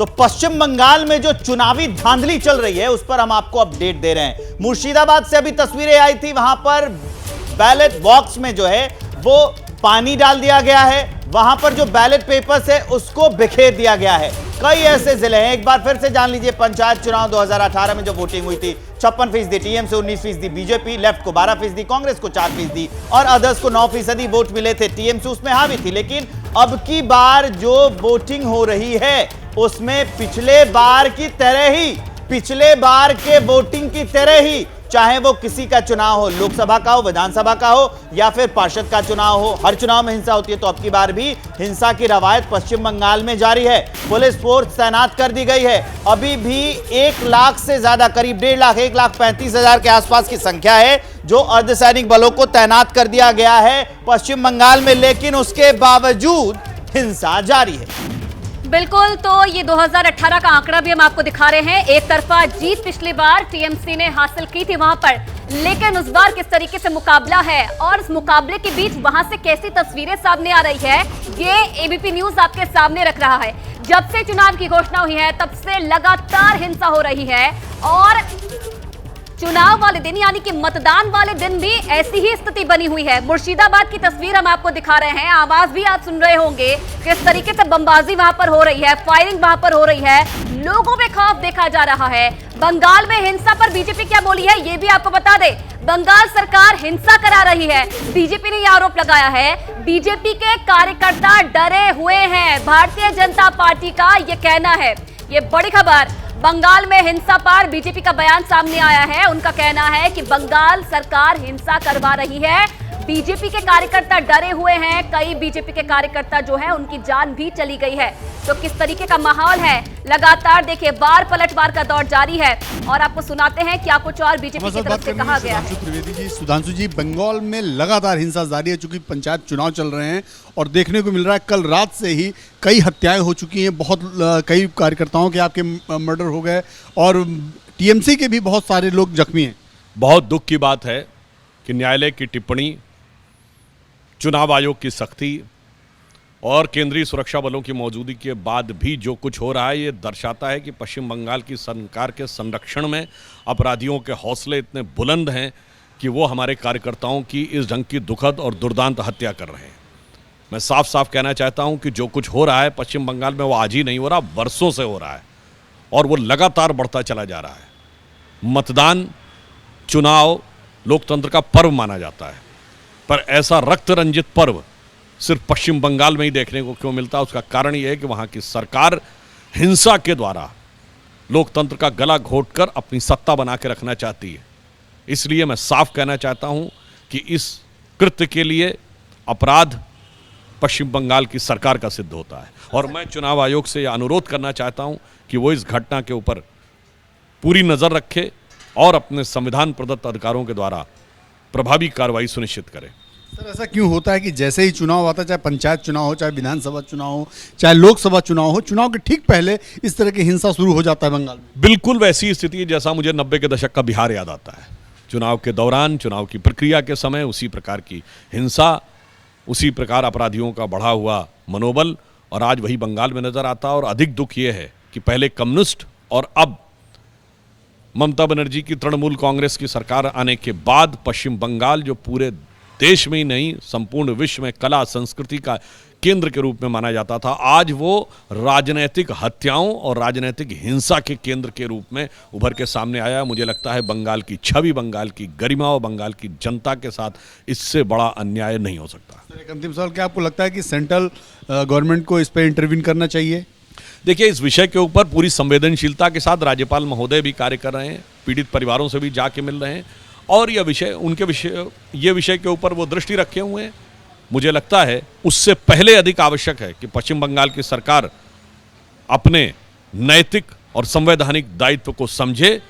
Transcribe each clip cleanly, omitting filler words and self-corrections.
तो पश्चिम बंगाल में जो चुनावी धांधली चल रही है उस पर हम आपको अपडेट दे रहे हैं। मुर्शिदाबाद से अभी तस्वीरें आई थी, वहां पर बैलेट बॉक्स में जो है वो पानी डाल दिया गया है, वहां पर जो बैलेट पेपर्स है उसको बिखेर दिया गया है। कई ऐसे जिले हैं, एक बार फिर से जान लीजिए पंचायत चुनाव 2018 में जो वोटिंग हुई थी 56% टीएमसी, 19% बीजेपी, लेफ्ट को 12%, कांग्रेस को 4% और अदर्स को 9% वोट मिले थे। टीएमसी उसमें हावी थी, लेकिन अब की बार जो वोटिंग हो रही है उसमें पिछले बार के वोटिंग की तरह ही, चाहे वो किसी का चुनाव हो, लोकसभा का हो, विधानसभा का हो या फिर पार्षद का चुनाव हो, हर चुनाव में हिंसा होती है। तो अब की बार भी हिंसा की रवायत पश्चिम बंगाल में जारी है। पुलिस फोर्स तैनात कर दी गई है। अभी भी 1 लाख से ज्यादा, करीब 1.5 लाख, 1,35,000 के आसपास की संख्या है जो अर्धसैनिक बलों को तैनात कर दिया गया है पश्चिम बंगाल में, लेकिन उसके बावजूद हिंसा जारी है। बिल्कुल, तो ये 2018 का आंकड़ा भी हम आपको दिखा रहे हैं। एक तरफा जीत पिछली बार टीएमसी ने हासिल की थी वहां पर, लेकिन उस बार किस तरीके से मुकाबला है और इस मुकाबले के बीच वहां से कैसी तस्वीरें सामने आ रही है, ये एबीपी न्यूज आपके सामने रख रहा है। जब से चुनाव की घोषणा हुई है तब से लगातार हिंसा हो रही है और चुनाव वाले दिन यानी कि मतदान वाले दिन भी ऐसी ही स्थिति बनी हुई है। मुर्शिदाबाद की तस्वीर हम आपको दिखा रहे हैं, आवाज भी आप सुन रहे होंगे किस तरीके से बमबाजी वहां पर हो रही है, फायरिंग वहां पर हो रही है, लोगों में खौफ देखा जा रहा है। बंगाल में हिंसा पर बीजेपी क्या बोली है ये भी आपको बता दे। बंगाल सरकार हिंसा करा रही है, बीजेपी ने यह आरोप लगाया है। बीजेपी के कार्यकर्ता डरे हुए हैं, भारतीय जनता पार्टी का यह कहना है। ये बड़ी खबर, बंगाल में हिंसा पर बीजेपी का बयान सामने आया है। उनका कहना है कि बंगाल सरकार हिंसा करवा रही है, बीजेपी के कार्यकर्ता डरे हुए हैं, कई बीजेपी के कार्यकर्ता जो है उनकी जान भी चली गई है। तो किस तरीके का माहौल है, लगातार देखिए वार पलटवार का दौर जारी है और आपको सुनाते हैं क्या कुछ और बीजेपी की तरफ से कहा गया है। त्रिवेदी जी, सुधांशु जी, बंगाल में लगातार हिंसा जारी है चूंकि पंचायत चुनाव चल रहे हैं और देखने को मिल रहा है कल रात से ही कई हत्याएं हो चुकी हैं, कई कार्यकर्ताओं के आपके मर्डर हो गए और टीएमसी के भी बहुत सारे लोग जख्मी हैं। बहुत दुख की बात है कि न्यायालय की टिप्पणी, चुनाव आयोग की सख्ती और केंद्रीय सुरक्षा बलों की मौजूदगी के बाद भी जो कुछ हो रहा है ये दर्शाता है कि पश्चिम बंगाल की सरकार के संरक्षण में अपराधियों के हौसले इतने बुलंद हैं कि वो हमारे कार्यकर्ताओं की इस ढंग की दुखद और दुर्दांत हत्या कर रहे हैं। मैं साफ साफ कहना चाहता हूं कि जो कुछ हो रहा है पश्चिम बंगाल में वो आज ही नहीं हो रहा, वर्षों से हो रहा है और वो लगातार बढ़ता चला जा रहा है। मतदान, चुनाव लोकतंत्र का पर्व माना जाता है, पर ऐसा रक्त रंजित पर्व सिर्फ पश्चिम बंगाल में ही देखने को क्यों मिलता है? उसका कारण यह है कि वहां की सरकार हिंसा के द्वारा लोकतंत्र का गला घोटकर अपनी सत्ता बना के रखना चाहती है। इसलिए मैं साफ कहना चाहता हूं कि इस कृत्य के लिए अपराध पश्चिम बंगाल की सरकार का सिद्ध होता है और मैं चुनाव आयोग से यह अनुरोध करना चाहता हूं कि वो इस घटना के ऊपर पूरी नजर रखे और अपने संविधान प्रदत्त अधिकारों के द्वारा प्रभावी कार्रवाई सुनिश्चित करे। सर, ऐसा क्यों होता है कि जैसे ही चुनाव आता है, चाहे पंचायत चुनाव हो, चाहे विधानसभा चुनाव हो, चाहे लोकसभा चुनाव हो, चुनाव के ठीक पहले इस तरह की हिंसा शुरू हो जाता है बंगाल में? बिल्कुल वैसी स्थिति जैसा मुझे 90 के दशक का बिहार याद आता है। चुनाव के दौरान, चुनाव की प्रक्रिया के समय उसी प्रकार की हिंसा, उसी प्रकार अपराधियों का बढ़ा हुआ मनोबल, और आज वही बंगाल में नजर आता है। और अधिक दुख यह है कि पहले कम्युनिस्ट और अब ममता बनर्जी की तृणमूल कांग्रेस की सरकार आने के बाद पश्चिम बंगाल, जो पूरे देश में ही नहीं संपूर्ण विश्व में कला संस्कृति का केंद्र के रूप में माना जाता था, आज वो राजनीतिक हत्याओं और राजनीतिक हिंसा के केंद्र के रूप में उभर के सामने आया। मुझे लगता है बंगाल की छवि, बंगाल की गरिमा और बंगाल की जनता के साथ इससे बड़ा अन्याय नहीं हो सकता। एक अंतिम सवाल, क्या आपको लगता है कि सेंट्रल गवर्नमेंट को इस पर इंटरवीन करना चाहिए? देखिए, इस विषय के ऊपर पूरी संवेदनशीलता के साथ राज्यपाल महोदय भी कार्य कर रहे हैं, पीड़ित परिवारों से भी जाके मिल रहे हैं और ये विषय के ऊपर वो दृष्टि रखे हुए हैं। मुझे लगता है उससे पहले अधिक आवश्यक है कि पश्चिम बंगाल की सरकार अपने नैतिक और संवैधानिक दायित्व को समझे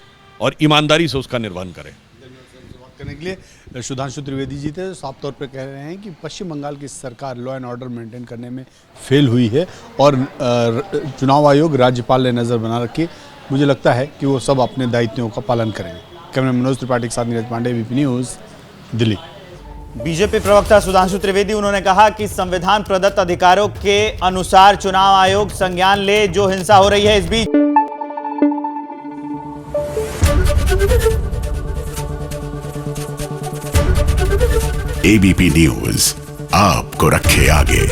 और ईमानदारी से उसका निर्वहन करे। बात करने के लिए सुधांशु त्रिवेदी जी थे, साफ तौर पे कह रहे हैं कि पश्चिम बंगाल की सरकार लॉ एंड ऑर्डर मेंटेन करने में फेल हुई है और चुनाव आयोग, राज्यपाल ने नज़र बना रखी। मुझे लगता है कि वो सब अपने दायित्वों का पालन करेंगे। कैमरा मनोज त्रिपाठी के साथ Neeraj Pandey, ABP news, Delhi. BJP प्रवक्ता सुधांशु त्रिवेदी, उन्होंने कहा कि संविधान प्रदत्त अधिकारों के अनुसार चुनाव आयोग संज्ञान ले जो हिंसा हो रही है। इस बीच एबीपी न्यूज आपको रखे आगे।